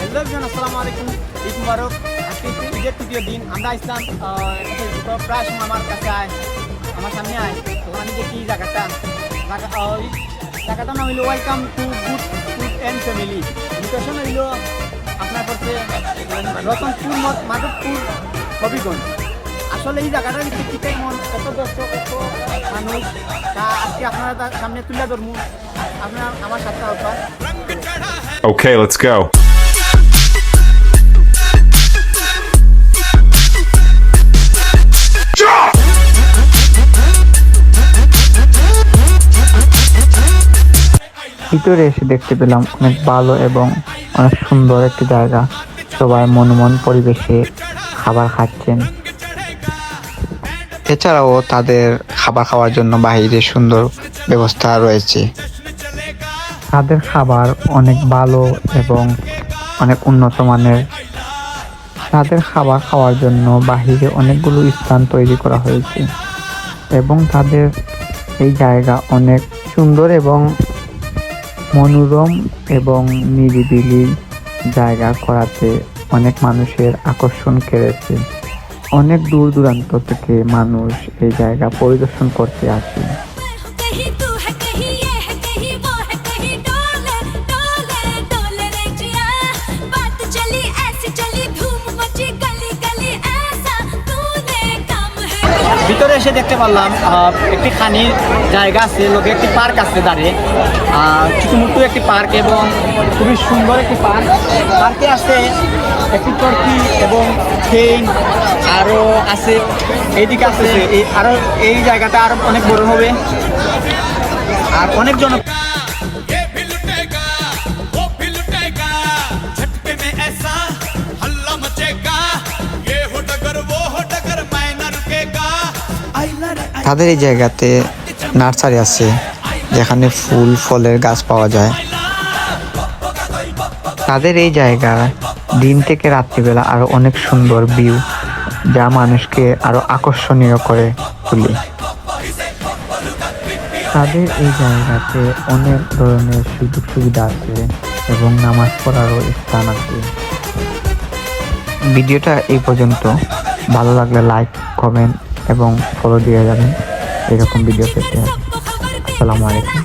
Hello everyone, আসসালামু আলাইকুম। ঈদ মুবারক। আজকে ঈদের তৃতীয় দিন। আমরা আসলাম প্রায় সময় আমার কাছে আমার সামনে তো আমি দেখি জায়গাটার নাম হইলো welcome to good food and family. Location হইল আপনার করছে রতনপুর মাধবপুর হবিগঞ্জ। আসলে এই জায়গাটার ভিত্তিতে কত দর্শক কত মানুষ তা আজকে আপনারা তার সামনে তুলে ধরবো। আপনার আমার সাথে অফার। Okay, let's go. ভিতরে এসে দেখতে পেলাম অনেক ভালো এবং অনেক সুন্দর একটি জায়গা। সবাই মনোমন পরিবেশে খাবার খাচ্ছেন। এছাড়াও তাদের খাবার খাওয়ার জন্য বাইরে সুন্দর ব্যবস্থা রয়েছে। তাদের খাবার অনেক ভালো এবং অনেক উন্নত মানের। তাদের খাবার খাওয়ার জন্য বাহিরে অনেকগুলো স্থান তৈরি করা হয়েছে এবং তাদের এই জায়গা অনেক সুন্দর এবং মনোরম এবং নিরিবিলি জায়গা করাতে অনেক মানুষের আকর্ষণ কেড়েছে। অনেক দূর দূরান্ত থেকে মানুষ এই জায়গা পরিদর্শন করতে আসে। ভিতরে এসে দেখতে পারলাম একটি খানির জায়গা আছে, লোকে একটি পার্ক আছে দাঁড়িয়ে, ছোটমুট্টু একটি পার্ক এবং খুবই সুন্দর একটি পার্ক। পার্কে আছে একটি টর্কি এবং ট্রেন আরও আছে, এইদিকে আছে আরও এই জায়গাটা আরও অনেক বড় হবে আর অনেক জন। তাদের এই জায়গাতে নার্সারি আছে যেখানে ফুল ফলের গাছ পাওয়া যায়। তাদের এই জায়গা দিন থেকে রাত্রিবেলা আরো অনেক সুন্দর ভিউ, যা মানুষকে আরো আকর্ষণীয় করে তোলে। তাদের এই জায়গাতে অনেক ধরনের সুযোগ সুবিধা আছে এবং নামাজ পড়ারও স্থান আছে। ভিডিওটা এই পর্যন্ত। ভালো লাগলে লাইক, কমেন্ট এবং ফলো দিয়ে যাবেন এরকম ভিডিও পেতে। আসসালামু আলাইকুম।